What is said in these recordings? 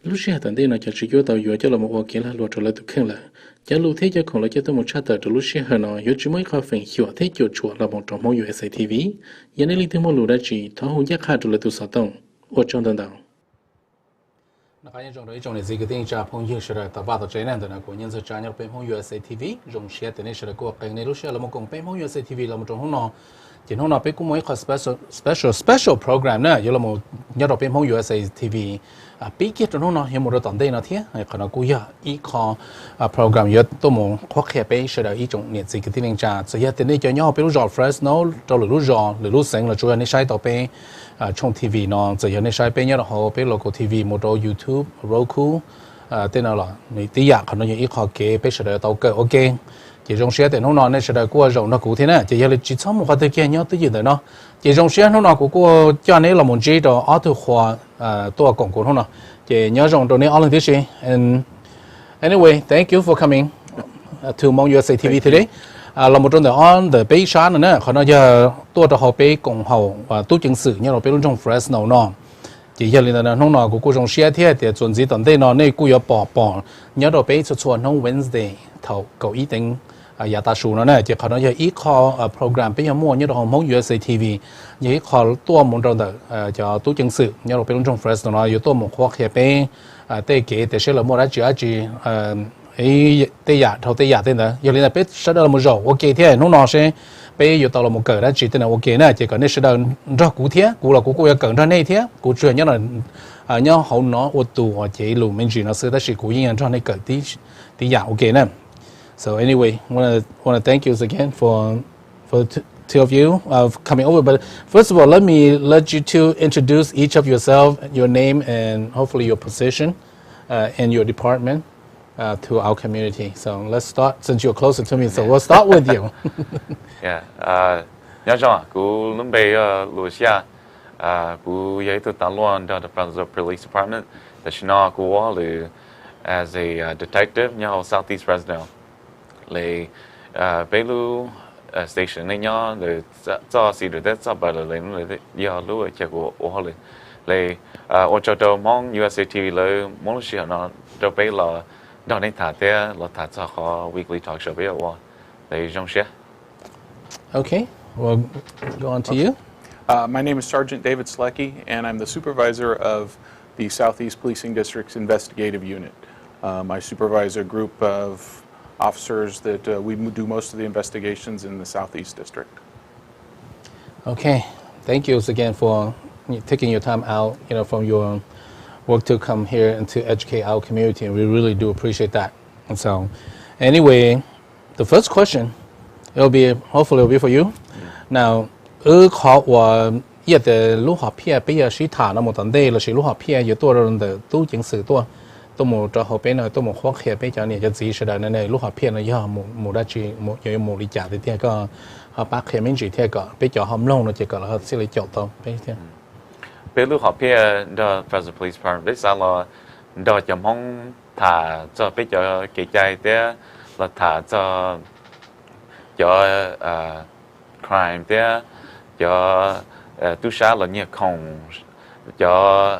lúc xưa tận đây nó chỉ có tàu vừa cho là một ô kia là luật trở lại được khen là cho lúc thế cho còn là cho tôi một chat tờ lúc xưa hơn nó chỉ mới khó phèn hiểu thế cho chuột là một trong mỗi USA TV giờ này linh thêm một lúa đã chỉ tháo hụt giác hạ trở lại từ sáu tông ở trong tận đó那反正种的一种的这个电影家朋友是的，到把到这样的那个人是专业北方 USA TV，种些的那是的个跟那路些了么讲北方 USA TV 了么种呢，然后呢北国某一个 special program 呢，有了么要到北方 USA TV 啊，毕业之后呢，有么多当地那天，可能估呀一个program 有多么扩开北是的一种呢这个电影家，这些的那叫要比如说 Fresno 到路上路省了，主要你晒到北。trong TV nó giờ này sai bên nhau là họ bên local TV một đồ YouTube Roku tên nào là mình tí dạng họ nói những ít họ kế bên sẽ đợi tàu cơ ok chỉ trong xe thì nó này sẽ đợi qua rộng nó cụ thế này chỉ là chỉ xong một cái kia nhau tới gì nữa nó chỉ trong xe nó cũng qua cho nên là một chế độ auto hóaตัวของcủa nó chỉ nhớ rộng đồ này all this and anyway thank you for coming to Mong USA TV today là một trong the on the bay shot nữa họ nói giờตัวhọ bay cùng họ và tu chứng sự như là bay luôn trong Fresno nó chỉ giờ là nó nói của cô trong xe thế thì chuẩn bị tận đây nó này cô có bỏ nhớ đồ bay cho nó Wednesday thầu cầu ý tính nhà ta số nó này chỉ họ nói giờ ít họ program bây giờ mua như là họ Mong USA TV như họตัวmột trong the cho tu chứng sự như là bay luôn trong Fresno nó cóตัวmột khoa hệ bay tây kế thì sẽ là một cái chỉ ấy tây giả thầu tây giả tên đó giờ là biết sẽ là một rổ ok thế nó sẽ bây giờ tao là một cỡ đó chỉ tên là ok nè chỉ cần nên sẽ là rất cụ thế cụ là cụ cỡ ra này thế cụ truyền nhớ là nhớ hậu nó ô tô hoặc chỉ lù mình chỉ nó sẽ là chỉ cụ yên cho này cỡ tí giả ok nè so anyway wanna thank you again for two of you coming over but first of all let you two introduce each of yourself your name and hopefully your position in your department to our community. So let's start, since you're closer to me, so we'll start with you. Nhớ rằng, cú lúc bây Lucia, cú vậy tôi tận luôn trong the Fresno Police Department, the Shina cú là as a detective nhớ Southeast Fresno, lấy Belu station này nhớ để cho xí được để cho bà là lấy nó để giờ lúc ở chỗ của họ lấy ở chỗ đó mong USA TV lấy mong Lucia nó cho bây là đó nên thả thế là thả cho họ weekly talk show bây giờ để trong xe. Okay, well, go on to you. My name is Sergeant David Slecki, and I'm the supervisor of the Southeast Policing District's investigative unit. I supervise a group of officers that we do most of the investigations in the Southeast District. Okay, thank you again for taking your time out, from your work to come here and to educate our community, and we really do appreciate that. And so, anyway, the first question, hopefully it'll be for you. Now, họ và giờ the lúc học phía bây giờ sĩ thả nó một tuần đây là sĩ lúc học phía giờ tôi rồi the tu chứng sự tôi một cho họ bên này tôi một khoa kia bên cho này cho gì sẽ là này lúc học phía này giờ một đa chi một giờ một lý giải thì có họ bác kia mình chỉ theo có bên cho họ long nó chỉ có là họ sẽ lấy chọn tôi bên theo bên lúc học phía the Fresno Police Department bây giờ là đó chấm hông thả cho bên cho cái trái thế là thả cho crime thế cho tu sửa là nhiều không cho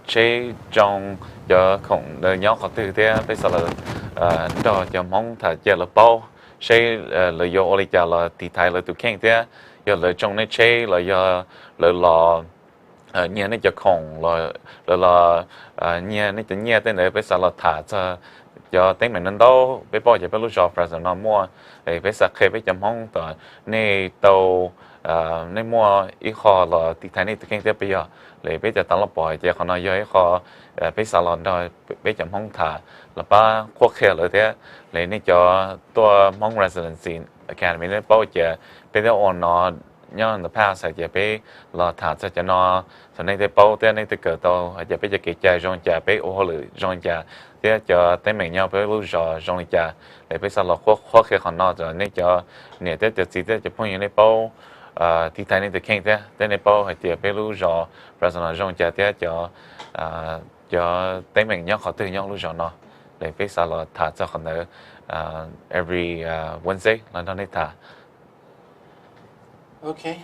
chế trong cho không đời nhau họ từ thế bây giờ là đó chấm hông thả cho là bao chế là do oli cho là thì thay là tu khen thế giờ là trong này chế là do là nhà này cho không là nhà này cho nhà tên này bây giờ là thả cho tên mình nên đâu bây giờ bây giờ Fresno nó mua để bây giờ khi bây giờ mong tờ này tàu này mua ít kho là thì thay này từ kinh tế bây giờ để bây giờ tao là bỏ giờ họ nói với kho bây giờ là đó bây giờ mong thả là ba quốc hệ rồi thế để này cho tôi mong residency academy này bao giờ bây giờ nó nhớ in the past giờ bây là thả cho nó sau này thì bao thế này thì cỡ tàu giờ bây giờ cái chạy trong chạy bây ô lử trong chạy thế cho tới mình nhau với lúc giờ trong chạy để bây giờ là khó khăn hơn nó rồi nên cho nè thế chỉ thế cho phong những này bao thì thay nên thì khen thế này bao hay thì bây lúc giờ Fresno trong chạy thế cho tới mình nhau họ từ nhau lúc giờ nó để bây giờ là thả cho họ nữa every Wednesday là nó này thả. Okay,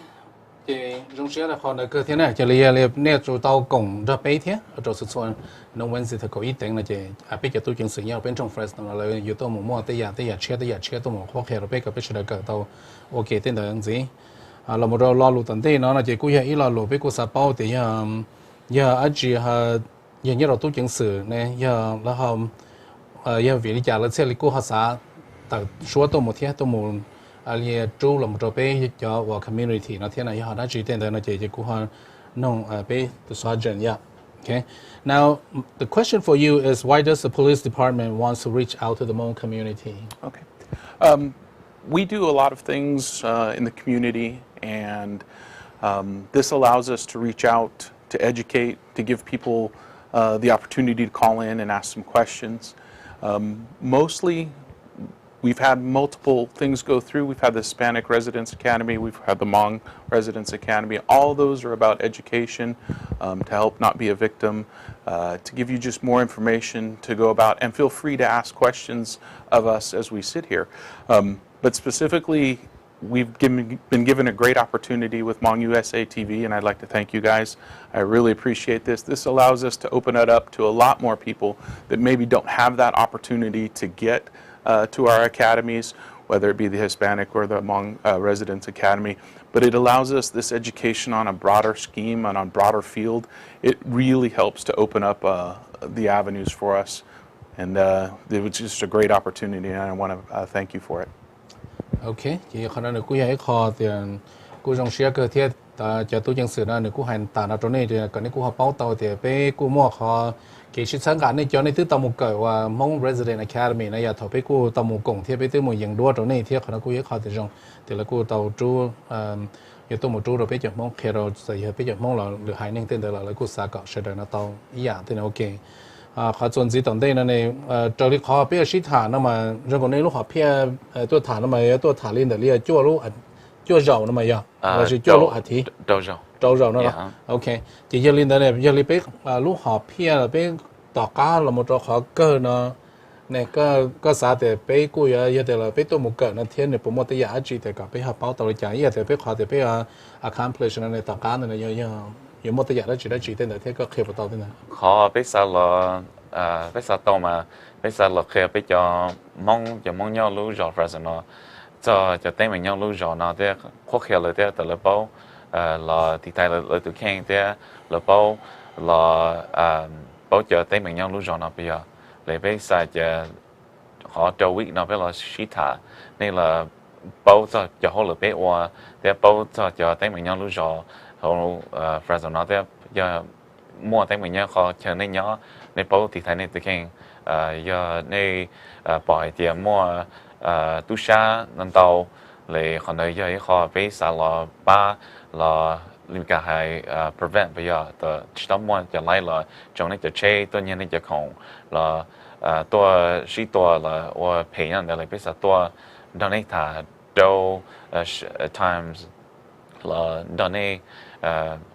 thì trong xe là họ là cơ thế này chỉ là nè chỗ tàu cổng ra bé thế ở chỗ sụt xuân nông dân thì có ít tiền là chỉ bây giờ tôi chứng sự nhau bên trong Fresno làอยู่ตัวหมู่แต่อย่าเชื่อตัวหมู่ข้อแค่เราไปกับไปเชื่อกับตัวโอเคเต้นเดินสิเราไม่รอรู้ตั้งแต่เนาะจะกูอยากอีเรารู้ไปกูสาเป้าแต่อย่าอาจีฮะอย่างนี้เราตู้chứng sựเนี่ยอย่าแล้วเขาอย่าวิริยะแล้วเชื่อเลยกูภาษาแต่ชัวตัวหมู่ที่ตัวหมู่ali true là một trò bé cho vào community nó thế này họ đã chỉ tên là nó chỉ của họ nông bé the sergeant yeah okay now the question for you is why does the police department want to reach out to the Hmong community Okay. We do a lot of things in the community, and this allows us to reach out, to educate, to give people the opportunity to call in and ask some questions. Mostly, we've had multiple things go through. We've had the Hispanic Residence Academy. We've had the Hmong Residence Academy. All those are about education, to help not be a victim, to give you just more information to go about. And feel free to ask questions of us as we sit here. But specifically, we've been given a great opportunity with Hmong USA TV, and I'd like to thank you guys. I really appreciate this. This allows us to open it up to a lot more people that maybe don't have that opportunity to get to our academies, whether it be the Hispanic or the Hmong Residence Academy. But it allows us this education on a broader scheme and on a broader field. It really helps to open up the avenues for us. And it was just a great opportunity, and I want to thank you for it. okay thì khả năng là cũng hay khó thì cũng trong xe cơ thiết cho tôi chứng sự là cũng hành tả nào trong này thì cái này cũng học báo tàu thì bé cũng mua họ cái sự sáng tạo này cho nên từ tàu một cỡ và Hmong Resident Academy này giờ thầu bé cũng tàu một cổng thì bé từ một dạng đua trong này thì khả năng cũng hay khó thì trong thì là cũng tàu chú giờ tôi một chú rồi bé chọn Hmong kia rồi giờ bé chọn Hmong là được hai nên tên là cũng xa cỡ sẽ được nó tàu ý dạng thì là ok họ chuẩn bị tổng đây này cho đi họ bây giờ sĩ thả nó mà rồi còn này lúc họ phía tôi thả nó mà tôi thả lên để lia chua lúc chua dầu nó mà giờ là chỉ chua lúc hạt thì trâu dầu nó đó ok chỉ giờ lên đây này giờ lên biết lúc họ phía là biết tỏ cá là một trò họ cơ nó này có sao để biết cùi giờ để là biết tôi một cỡ nó thiên này bộ một cái giá trị để cả biết họ bảo tàu chạy giờ để biết họ để biết accomplish này tỏ cá này giờ有冇得日咧住得住啲嚟聽個企唔到啲呢？họ biết sao là biết sao tao mà biết sao là khi biết cho mong nhau lưu rồi Fresno cho tên mình nhau lưu rồi nó thế khó khăn là thế từ là bao là thì tại là từ khen thế là bao là bao cho tên mình nhau lưu rồi nó bây giờ lại biết sao cho họ trâu week nó biết là sĩ thả nên là bao cho họ là biết qua thế bao cho tên mình nhau lưu rồi họ Fresno nó thế giờ mua tên mình nhớ họ chờ nên nhớ nên bao thì thấy nên từ khen giờ nên bỏ tiền mua tu sa nên tàu để họ nói giờ họ biết sao là ba là liên cả hai prevent bây giờ từ chỉ mua cho lại là trong này cho chơi tôi nhớ này cho không là tôi sĩ tôi là or pay nhân để lại biết sao tôi donate thà đâu times là donate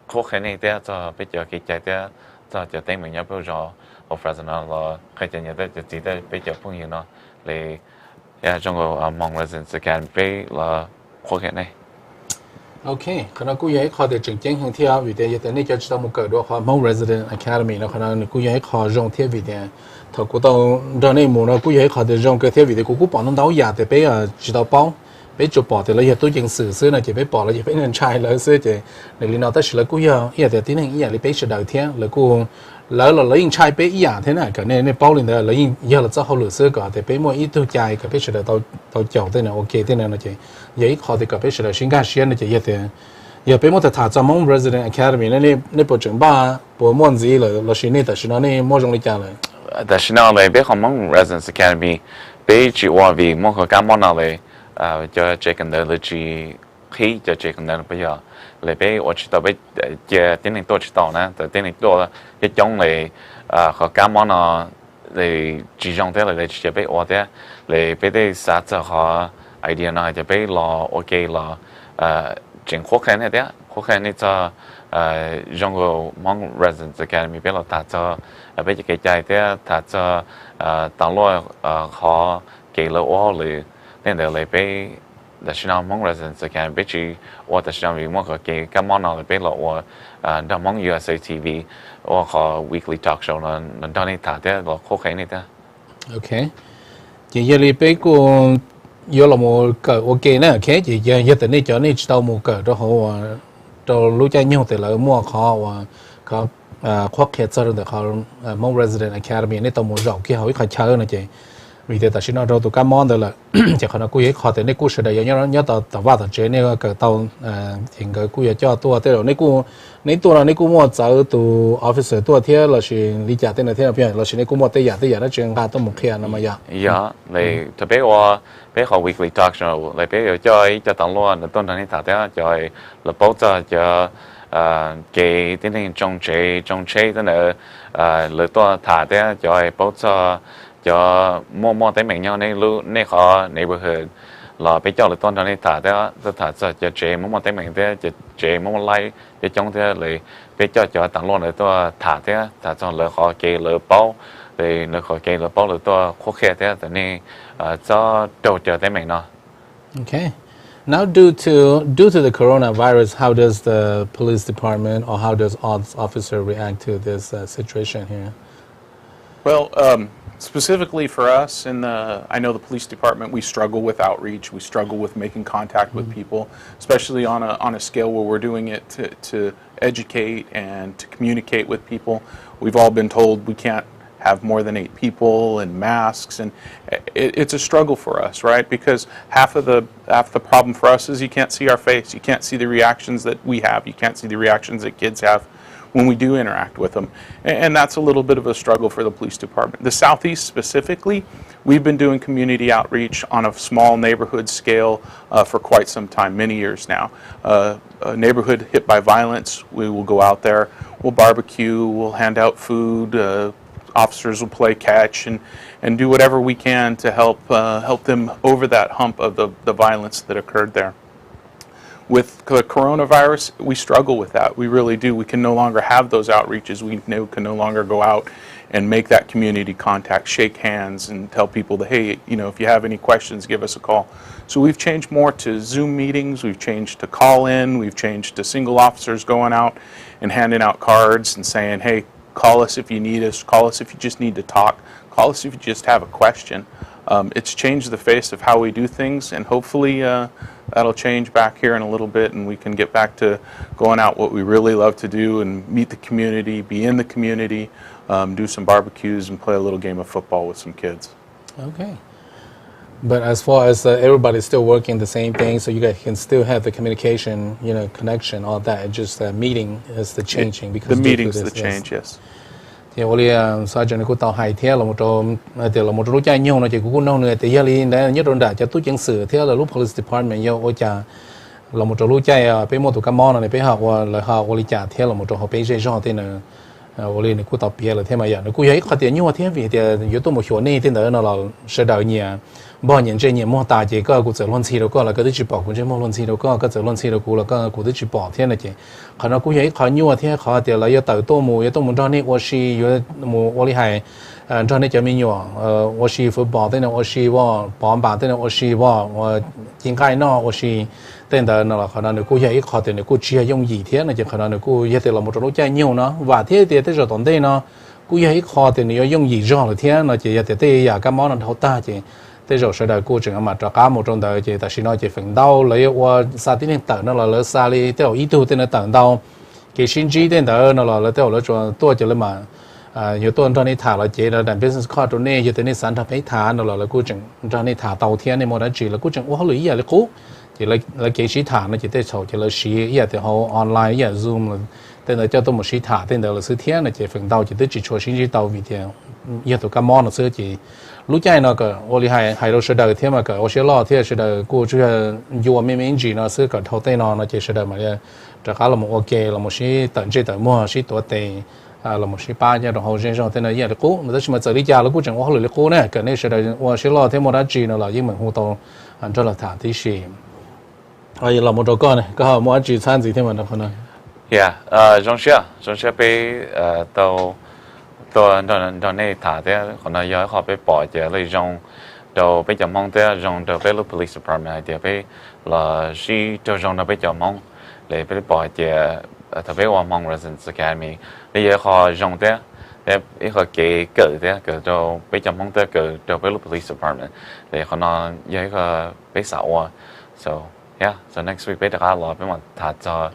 khó khăn này thế cho bây giờ cái chạy thế cho tên mình nhớ bây giờ ở Fresno là cái chuyện như thế chỉ để bây giờ phong nhiêu nó để trong cái Hmong Residence Academy là khó khăn này ok khả năng cũng vậy họ để chỉnh chỉnh hướng theo vì thế này cho chúng ta một cái đó họ Hmong Resident Academy nó khả năng cũng vậy họ dùng theo vì thế thầu của tao đó này muốn nó cũng vậy họ để dùng cái theo vì thế cũng bỏ nó đấu giá để bây giờ chỉ tao bao bây giờ bỏ thì là giờ tôi dừng xử xưa này chỉ bây bỏ là chỉ bây nên trai là xưa chỉ để lý nào ta chỉ là cũng giờ thì tiến hành giờ là bây giờ đầu tiên là cũng lỡ là lấy trai bây giờ thế này cái này bao lên là lấy giờ là cho họ lựa xưa cả thì bây mỗi ít tôi trai cái bây giờ tao chọn thế này ok thế này là chỉ vậy họ thì cái bây giờ là sinh cái xuyên là chỉ giờ bây mỗi thằng cho Hmong Resident Academy này bộ trưởng ba bộ môn gì là xin này tại xin nó này mỗi trong lịch trả lại tại xin nó là bây Hmong Residence Academy bây chỉ qua vì mỗi cái món nào là cho chơi cái đó là chỉ khi cho chơi cái đó bây giờ là bây ở chỉ tao bây giờ tiếng này tôi chỉ tao nè từ tiếng này tôi cái trong này họ cái món nào để chỉ trong thế là chỉ bây ở thế là bây đây sát cho họ idea này cho bây là ok là chuyện khó khăn này thế khó khăn này cho trong cái Hmong Residence Academy bây là ta cho bây giờ cái chạy thế ta cho tao lo họ cái là ở là nên là lấy bây 但是呢，蒙 residents 看别去，我但是呢，为么个给干嘛呢？别了我到蒙 USA TV，我和 weekly talk show 呢，到你睇的，我好看你的。OK，今夜里被过有了么个 OK 呢？OK，今夜等你叫你知道么个都好啊，都รู้ใจnhauแต่ละมั่วเขาว่าเขาควักเขตจะแต่เขามอง resident academy ในตัวมั่วเราที่เขาเขาเชิญนะเจvì thế ta xin nói tụi các món đó là chỉ còn cú ấy khó thì nếu cú sẽ để nhớ tàu vào tàu chế này cái tàu hiện cái cú cho tua thế rồi nếu tua là nếu cú mua cháu tụ officer tua thế là chỉ lý giải thế này thế là bây giờ là chỉ nếu cú mua tới giờ nó chuyện khác tôi một khi nó mà giờ dạ này thật bé qua bé họ weekly talk show này bé cho tàu luôn là tuần này thảo thế cho là bảo cho cái tiếng này trong chế thế này là tua thả thế cho bảo cho mua tới mình nhau này lu này họ neighborhood là bây giờ là toàn này thả đó thả cho chế mua tới mình thế chế mua like để trong thế là bây giờ cho tặng luôn là tôi thả thế thả cho là họ kê là bao thì là họ kê là bao là tôi khó khăn thế thì này cho đầu chờ tới mình nó. Okay. Now due to the coronavirus, how does the police department or how does officer react to this situation here? Well, specifically for us, I know the police department, we struggle with outreach. We struggle with making contact with people, especially on a scale where we're doing it to educate and to communicate with people. We've all been told we can't have more than 8 people and masks, and it's a struggle for us, right? Because half the problem for us is you can't see our face, you can't see the reactions that we have, you can't see the reactions that kids have when we do interact with them. And that's a little bit of a struggle for the police department. The Southeast specifically, we've been doing community outreach on a small neighborhood scale for quite some time, many years now. A neighborhood hit by violence, we will go out there, we'll barbecue, we'll hand out food, officers will play catch and do whatever we can to help them over that hump of the violence that occurred there. With the coronavirus, we struggle with that. We really do. We can no longer have those outreaches. We can no longer go out and make that community contact, shake hands, and tell people that, hey, if you have any questions, give us a call. So we've changed more to Zoom meetings. We've changed to call in. We've changed to single officers going out and handing out cards and saying, hey, call us if you need us. Call us if you just need to talk. Call us if you just have a question. It's changed the face of how we do things, and hopefully that'll change back here in a little bit, and we can get back to going out what we really love to do and meet the community, be in the community, do some barbecues, and play a little game of football with some kids. Okay. But as far as everybody's still working the same thing, so you guys can still have the communication, connection, all that. Just meeting is the changing because the meetings the change, yes. Thì tôi sau cho nên tôi tàu hay thế là một trong thì là một lúc chạy nhau nó chỉ cũng nông nữa thì giờ đi đấy nhất rồi đã cho tôi chứng sử thế là lúc police department yêu ôi chà là một trong lúc chạy bên một tụ cam mon này bên họ là họ ôi chà thế là một trong họ bên dây gió thế này ôi này tôi tàu bia là thế mà giờ nó cũng thấy khó tiền nhau thế vì thì yếu tố một số này thế nữa là sẽ đợi nhiều bao nhiêu trên nhiều món ta chỉ có cũng sẽ luân xì đâu có là cái thứ chỉ bỏ cũng chỉ món luân xì đâu có cái sẽ luân xì đâu cũng là cái cũng thứ chỉ bỏ thế này chỉ họ nó cũng thấy khó nhau thế khó thì là yếu tố một cho nên tôi chỉ yếu một tôi hay cho nên cho mình nhiều tôi chỉ football thế này tôi chỉ vào bóng bàn thế này tôi chỉ vào chính cái nó tôi chỉ tên đó là họ nó cũng thấy khó thì nó cũng chỉ dùng gì thế này chỉ họ nó cũng thấy là một trong lúc chơi nhiều nó và thế thì thế rồi tận đây nó cũng thấy khó thì nó dùng gì rồi là thế nó chỉ thì thế giờ cái món nó thấu ta chỉ thế rồi sau đó cô chừng mà cho cá một trong đời chỉ ta xin nói chỉ phần đau lấy qua sa tí nên tận nó là lấy sa đi theo ý tu tên nó tận đau cái sinh trí tên đó nó là theo nó cho tôi chỉ là mà nhiều tôi cho nên thả là chỉ là làm business card cho nên giờ tên này sản phẩm phải thả nó là cô chừng cho nên thả tàu thiên này một đã chỉ là cô chừng ô lý giờ là cố chỉ là cái sĩ thả nó chỉ tới sau chỉ là sĩ giờ thì họ online giờ zoom tên là cho tôi một sĩ thả tên là sự thiên là chỉ phần đau chỉ tới chỉ cho sinh trí tàu vì thế giờ tôi cam mon nó sẽ chỉ lúc chạy nó cái tôi hay đâu sẽ đợi thêm mà cái tôi sẽ lo thêm sẽ đợi cô chưa vô mấy mấy gì nó sẽ cái thâu tay nó chỉ sẽ đợi mà chắc là một ok là một sĩ tận chế tận mua sĩ tuổi tệ là một sĩ ba giờ đồng hồ trên rồi thế này giờ là cố mà tới mà giờ đi chơi là cố chẳng có lời cố này cái này sẽ đợi tôi sẽ lo thêm một đợt gì nó là những mình hô to anh cho là thả tí xì rồi là một trò con này có một chỉ餐gì thêm mà nó không nói yeah trong xeไปตัวในถาเท่คนนายย้อยเขาไปปล่อยเจอเลยจง đầu bây giờ mong tới trong đầu bây lúc police department thì bây là she cho trong đầu bây giờ mong để bây bỏ thì thằng bây giờ mong residence academy bây giờ họ trong tới để họ kể cỡ thế cỡ đầu bây giờ mong tới cỡ đầu bây lúc police department để họ nói với họ bây sáu so yeah so next week bây giờ là bây mà thật cho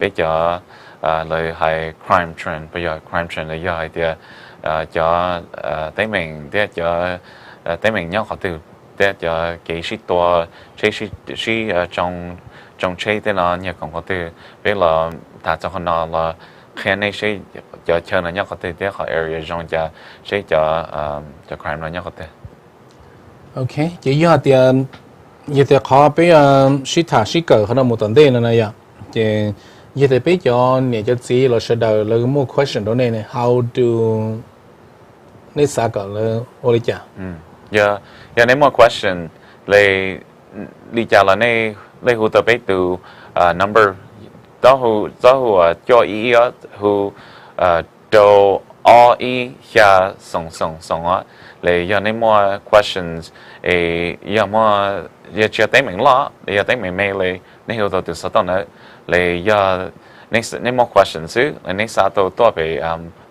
bây giờ lời hay crime trend bây giờ crime trend là giờ thì cho tới mình để cho tới mình nhớ họ từ để cho cái sĩตัวsĩ trong chế thế nào nhớ còn có từ bây giờ ta cho họ nói là khi này sĩ cho chơi nó nhớ có từ để họ area trong cho sĩ cho crime nó nhớ có từ OK chỉ do tiền như thế họ bây sĩ thả sĩ cỡ họ nó một tuần đây là này à thì như thế bây giờ nếu cho gì là sẽ đầu là một question đó này how do nên sao cả là ôi chà giờ nếu một question lấy lý trả là này lấy hỗ trợ bé từ number đó cho ý hỗ cho ý ya song á lấy giờ nếu một questions giờ một giờ chưa tới mình lo giờ tới mình mail lấy nếu hỗ trợ từ sao nữa lấy giờ nếu một question xứ lấy sao tôi về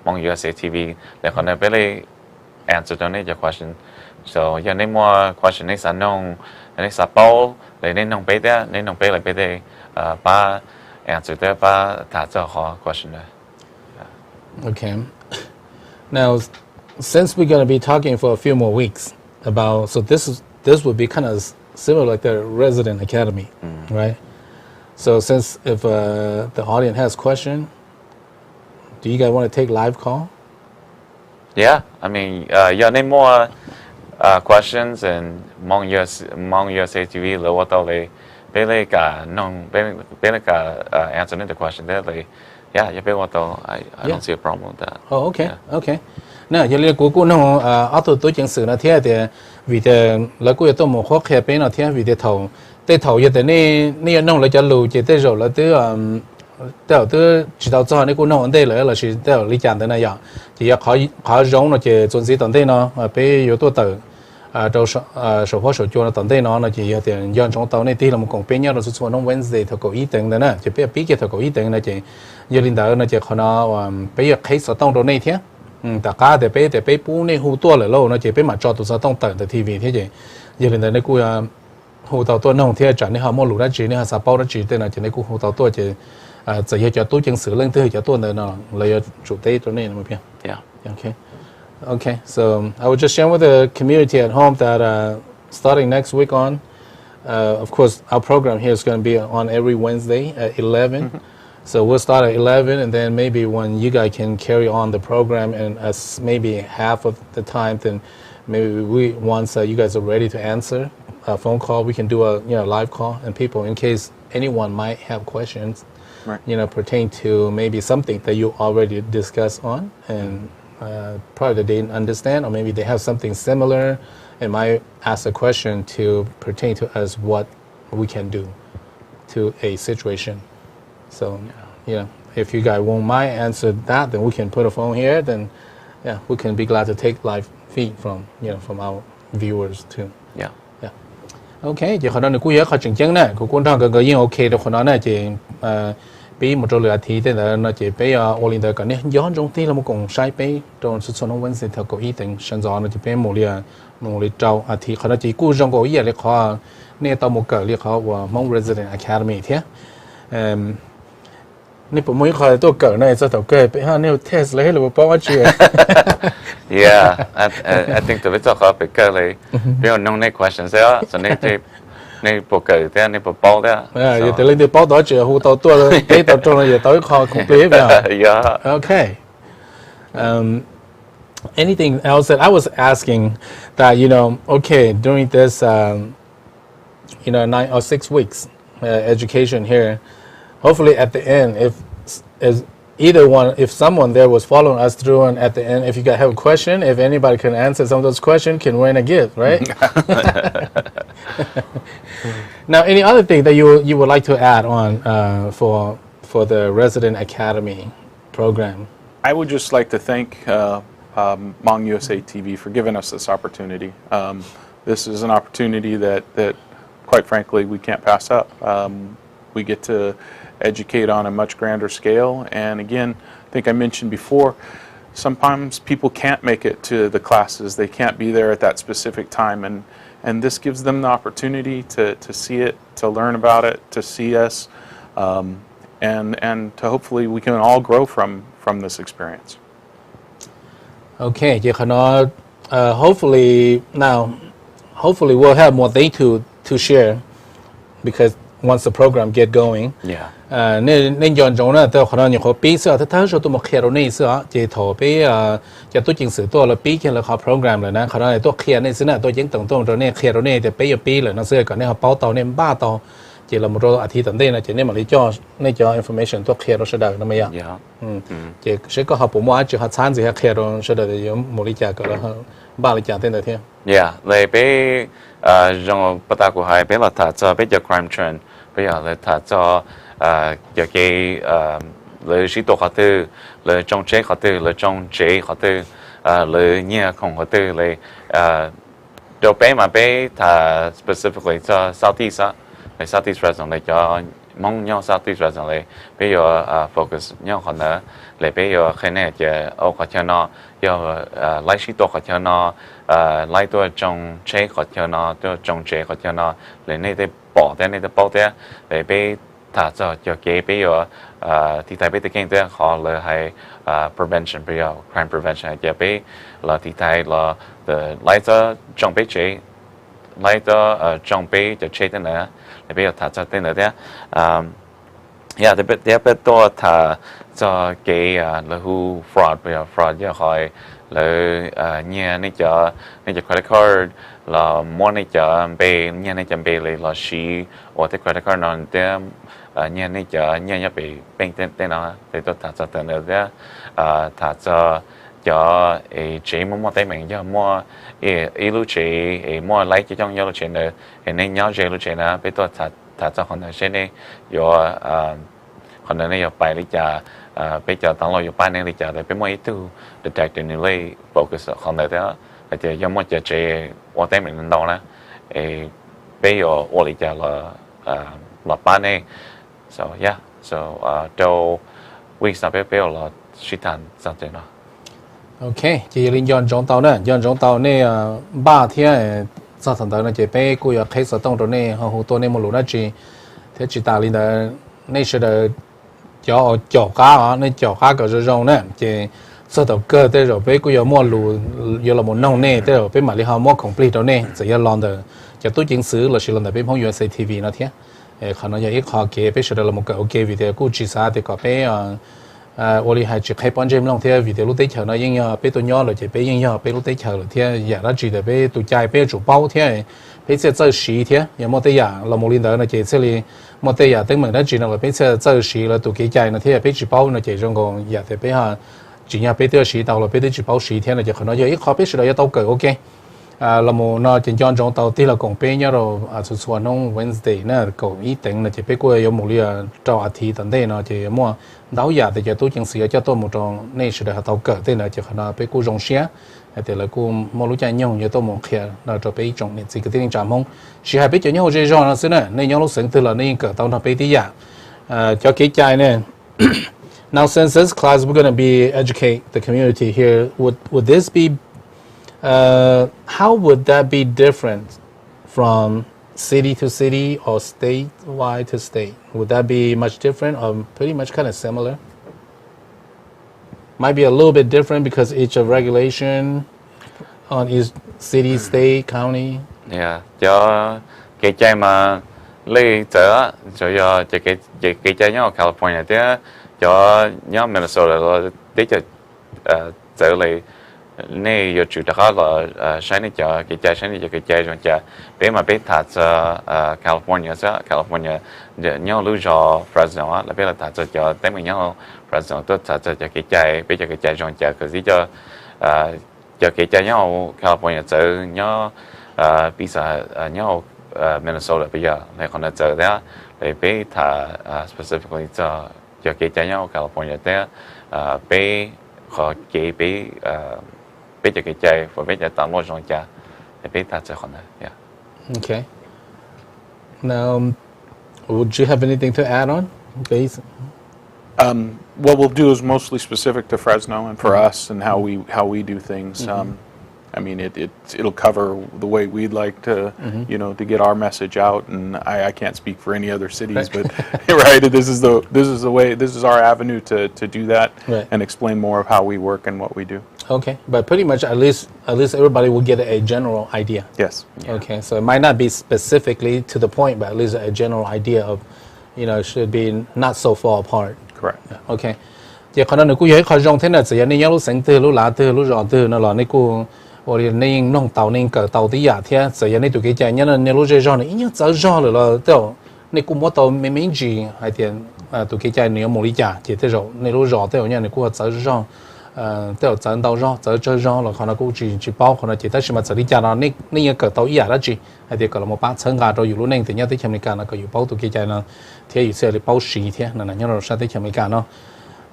mong USA TV để còn là bé answer cho những question. So giờ nếu mà question này sao nông này sao bao để nên nông bé đó nên nông bé lại bé đây ba answer đó ba trả cho họ question đó. Okay. Now, since we're going to be talking for a few more weeks about, so this would be kind of similar like the resident academy, right? So since if the audience has question, do you guys want to take live call? Yeah, I mean, nếu more questions and mong USA TV là what tao lấy lấy cả nông lấy cả answer những the question there like yeah bé what tao I don't see a problem with that. Oh, okay, okay. Nè, giờ lấy cô nó ở tôi chứng sự là thế thì vì thế là cô tôi một khó khăn bên nó thế vì thế thầu giờ thế này nông lại cho lù chỉ thế rồi là tôi chỉ đạo cho nên cô nông đây là chỉ đạo lý giải thế này vậy chỉ họ giống nó chỉ chuẩn bị tận đây nó bây giờ tôi tự đầu số phó số cho nó tận đây nó chỉ tiền dân trong tàu này thì là một công ty nhau rồi số nó Wednesday thầu có ý tưởng đấy nè chỉ bây giờ biết cái thầu có ý tưởng này chỉ giờ linh đạo nó chỉ họ nó bây giờ thấy số tông đồ này thế tất cả để bây bù này hú tua lại lâu nó chỉ bây mà cho tụi số tông tận từ TV thế chứ giờ linh đạo này cô hú tàu tôi nông thế chẳng nên họ mua lúa đã chỉ nên họ sao bao đã chỉ tên là chỉ nên cô hú tàu tôi chỉ giờ cho tôi chứng xử lên thứ cho tôi này nó lấy chủ tế tôi này mà biết. Yeah. Okay. So I would just share with the community at home that starting next week on, of course, our program here is going to be on every Wednesday at 11. So we'll start at 11, and then maybe when you guys can carry on the program, and as maybe half of the time, then maybe once you guys are ready to answer a phone call, we can do a live call, and people, in case anyone might have questions. Right. Pertain to maybe something that you already discussed on, and probably they didn't understand, or maybe they have something similar, and might ask a question to pertain to us what we can do to a situation. So, if you guys won't mind answer that, then we can put a phone here. Then, we can be glad to take live feed from our viewers too. Yeah. Okay, chỉ còn nó cũng có chừng chừng này, cũng đang cái gì ok được còn nó này chỉ bị một chỗ lừa thì thế là nó chỉ bị Olinda cái này gió trong tí là một con sai bị trong sự số nó vẫn sẽ theo có ý định sinh ra nó chỉ bị một lìa trâu thì họ nó chỉ cố trong có ý là họ nên tao một cái là họ và mong resident academy thế nên bộ mấy cái tôi cỡ này cho tao kể bị họ nếu test lấy là một bao nhiêu. Yeah, I think the video có bị cái này bây nông này questions đó, so này bộ cỡ thế này bộ bao đó. Giờ từ lên từ bao đó chỉ hú tao tua cái tao trong này giờ tới kho complete rồi. Yeah. Okay. Anything else that I was asking that okay, during this 9 or 6 weeks education here, hopefully at the end, if someone there was following us through, and at the end, if you guys have a question, if anybody can answer some of those questions, can win a gift, right? Now, any other thing that you would like to add on for the Resident Academy program? I would just like to thank Hmong USA TV for giving us this opportunity. This is an opportunity that quite frankly, we can't pass up. We get to educate on a much grander scale. And again, I think I mentioned before, sometimes people can't make it to the classes. They can't be there at that specific time. And this gives them the opportunity to see it, to learn about it, to see us, and to hopefully we can all grow from this experience. Okay, hopefully we'll have more things to share because once the program get going. Yeah. Nên dọn dọn là tôi khả năng có biết sự thật thật sự tôi một khi rồi này sự chỉ thầu bé cho tôi chính sự tôi là biết khi là họ program rồi nè khả năng tôi khi này sự này tôi chính tưởng tôi rồi này khi rồi này thì bé bé là nó sẽ còn này họ báo tàu nên ba tàu chỉ là một rồi à thì tận đây là chỉ nên mà lý cho information tôi khi rồi sẽ được nó mới chỉ sẽ có học bộ môn chỉ họ参gì khi rồi sẽ được thì một lý giải cái là ba lý giải tên là thế. Yeah, lấy bé trong bắt đầu của hai bé là thà cho bé cho crime trend bây giờ là thà cho giờ cái lời sĩ tổ họ tư lời trong chế họ tư lời trong chế họ tư lời nhẹ không họ tư lời đầu bé mà bé thà specifically cho Southeast á lời Southeast Fresno lời cho mong nhau Southeast Fresno lời bây giờ focus nhau họ nữa lời bây giờ khi này giờ ông họ cho nó giờ lấy sĩ tổ họ cho nó lấyตัวtrong chế họ cho nóตัวtrong chế họ cho nó lời này để bỏ thế này để bỏ thế lời bây thà cho cái bây giờ thì tại bây giờ cái này họ là hay prevention bây giờ crime prevention giờ bây là thì tại là lấy cho trong bây chế lấy cho trong bây giờ chế thế này bây giờ thà cho thế này thế yeah để bây giờ thà cho cái là who fraud bây giờ fraud giờ hỏi là nhà này cho credit card là mua này cho bây nhà này cho bây là xí hoặc cái credit card nó để nhà này cho nhà bị bệnh tên nó thì tôi thà cho tên nữa thà cho chỉ mua tay mình cho mua lưu chỉ mua lấy chỉ trong lưu chỉ nữa nên nhớ chỉ lưu chỉ nữa bây tôi thà cho họ này sẽ này rồi họ này bài lý trả bây giờ tao loอยู่บ้านนี่จะได้ไปมั่วตู้ detect นี่เลย focus ของแต่ละแต่ยังมั่วจะเจอว่าแต่เหมือนน้องนะbây giờ 我理解了落班呢 so yeah so 到 week 上边了去谈上这了 Okay, chỉ liên dọn dọn tàu này 3 天 sau thằng đó là chỉ bé cô ở khách sạn tông rồi này họ tôi này một lúc đó chỉ thế chỉ ta lên đó này sẽ là cho cá này cho cá cái rong này chỉ sau đó cơ tới rồi bé cô ở mua lù giờ là một nông này tới rồi bé mà đi họ mua complete rồi này sẽ là lần đó cho tôi chính sử là sẽ lần đó bé phong USA TV nó thế khả năng giờ ít họ kể bé sẽ là một cái ok video cô chỉ sao thì có bé我哋係只開幫助兩天 video 錄低條呢，應該俾到nhau了，就俾應該俾錄低條了天，也啦記得俾到家俾做包天，俾只做10天，也冇得呀，老母領導呢就這裡冇得呀，等mình呢只能俾只做10了，到幾家呢天俾做包呢就種個也得俾下，只要俾到10到了，俾到做包10天了就可能就一考俾時了要到個 OK。là một nó trên chọn trong tàu thì là cùng bên nhau rồi số số nó Wednesday nó cầu ý định là chỉ biết cô một lia trò thì tận đây nó chỉ mua đào giả thì chỉ tôi chẳng sử cho tôi một trong này sẽ được tàu cỡ thế là chỉ khả năng biết cô rong xe thì là cô mua lúc chạy nhau cho tôi một khi là cho biết trong này chỉ cái tiếng chạm không chỉ hay biết cho nhau chơi rồi nó xí này nên nhau lúc sáng từ là nên cỡ tàu nó biết tí giả cho cái chạy này now since this class we're gonna be educate the community here would this be how would that be different from city to city or statewide to state? Would that be much different or pretty much kind of similar? Might be a little bit different because each of regulation on each city, state, county. Yeah, cho cái chạy mà lấy trở cho cái chạy nhau California thế cho nhau Minnesota rồi để cho trở lại này giờ chủ đó là sáng nay cho cái chạy rồi cho bé mà bé thật California nhau lưu cho Fresno là bé là thật cho tới mình nhau Fresno tôi thật cho cái chạy bé cho cái chạy rồi cái gì cho cái chạy nhau California cho nhau bisa nhau Minnesota bây giờ này còn là chờ đó để bé thật specifically cho cái chạy nhau California thế bé họ cái bé bây giờ cái chạy và bây giờ tao mua trong cha thì bây giờ sẽ còn yeah. Okay. Now, would you have anything to add on? Okay. What we'll do is mostly specific to Fresno and for us and how we do things. I mean, it'll cover the way we'd like to, to get our message out. And I can't speak for any other cities, but right, this is the way, this is our avenue to do that and explain more of how we work and what we do. Okay, but pretty much at least everybody will get a general idea. Yes. Yeah. Okay, so it might not be specifically to the point, but at least a general idea of, it should be not so far apart. Correct. Yeah. Okay. Giờ khả năng nếu cô thấy khó trong thế nào thì nên nhớ lúc sáng từ lúc lá từ lúc rõ từ nó là nên cô hoặc là nên nông tàu nên cỡ tàu tí giả thế thì nên tụi cái chạy nhớ là nếu lúc rõ này ít giờ rõ rồi là đâu nên cô mua tàu mình chỉ hay tiền tụi cái chạy nếu một lý giả chỉ thế rồi nên lúc rõ thế nhá nên cô giờ rõ tàu dẫn tàu rõ giờ chơi rõ là khả năng cô chỉ bao khả năng chỉ tới khi mà xử lý giả là nên cỡ tàu giả đó chỉ hay tiền cỡ là một bát chân gà rồi lúc nên thì nhớ tới chấm này cả là cỡ bao tụi cái chạy là thế sẽ là bao xì thế là nhớ rồi sao tới chấm này cả nó.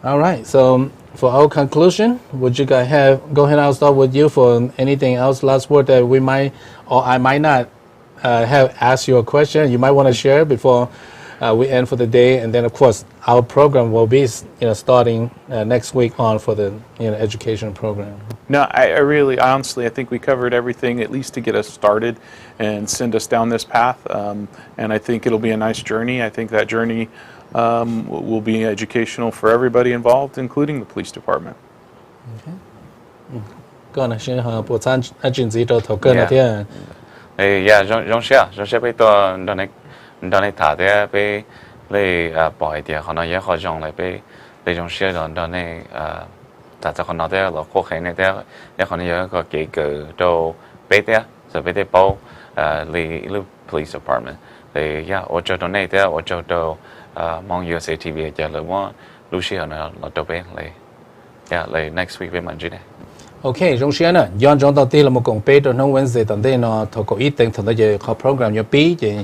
All right, so for our conclusion, would you guys go ahead, I'll start with you for anything else, last word that we might, or I might not have asked you a question you might want to share before we end for the day. And then, of course, our program will be, starting next week on for the, education program. No, I really, honestly, I think we covered everything, at least to get us started and send us down this path. And I think it'll be a nice journey. I think that journey will be educational for everybody involved, including the police department. Okay. Còn là bộ sản chuyện gì đó thấu cơ là thế. Yeah, giống xe bây giờ đó này thả thế bây lấy bỏ thì họ nói họ dùng lại bây giống xe đó này tại sao họ nói thế là khó khăn này thế họ nói có cái đồ bây thế rồi bây giờ bao lấy police department thì yeah ở chỗ đó này thế ở chỗ đó mong USA TV cho là mua Lucia là đồ bên lại yeah lại next week với mình chứ này. Okay, trong xe nữa, dọn trong đầu tiên là một công ty rồi nó Wednesday tuần đây nó thầu có ít tiền thằng đó giờ có program nhiều bí thì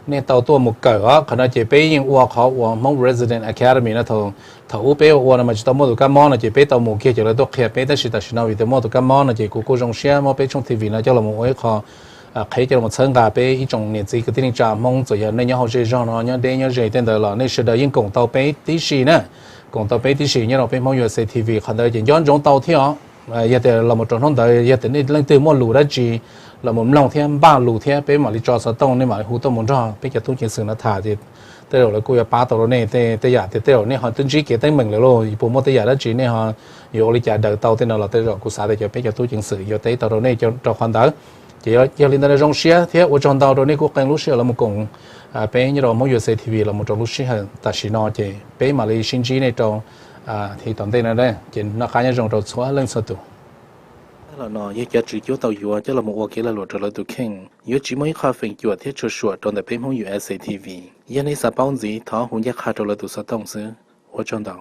nên tàu tua một cỡ á, khả năng chỉ bí những uo họ uo mong resident academy nó thầu u bí uo là mà chỉ tàu mua được cái món là chỉ bí tàu một kia chỉ là tôi khép bí,但是nào vì tàu mua được cái món là chỉ cô trong xe mua bí trong TV nó cho là một cái họ thấy cho là một sân gà bí ít trong年纪cái tiếng trà mong rồi giờ nên nhớ họ chơi cho nó nhớ để nhớ chơi tên đó là nên sẽ đợi những công tàu bí tí xí nè, công tàu bí tí xí nhớ là bí mong USA TV khả năng chỉ dọn trong tàu theo giờ thì là một trong những đời giờ thì nên lên từ một lũ đó chỉ là một lòng thêm ba lũ thêm bé mà đi cho sao tông nên mà hú tông muốn cho bé cho tôi chỉ sự nó thả thì tới rồi là cô ya ba tàu này tới giờ thì tới rồi này họ tính chỉ cái tới mình rồi bộ một tới giờ đó chỉ này họ yêu đi trả đợi tàu tới nào là tới rồi cô xả để cho bé cho tôi chỉ sự giờ tới tàu này cho khoan đỡ chỉ giờ lên tới trong xe thế ở trong tàu rồi này cô càng lúc xe là một cùng bé như rồi mỗi giờ TV là một trong lúc xe hơn ta chỉ nói chỉ bé mà đi sinh trí này trong thì tận đây là đây chỉ nó khá nhiều trong xóa lên sao tụ là nó giờ chỉ cho tàu dừa cho là một quốc gia là luật rồi tụ khen giờ chỉ mới khai phim dừa thiết cho sửa trong để phim không USA TV giờ này sao bao gì tháo hôn giác khai rồi là tụ sao tông xứ ở trong đó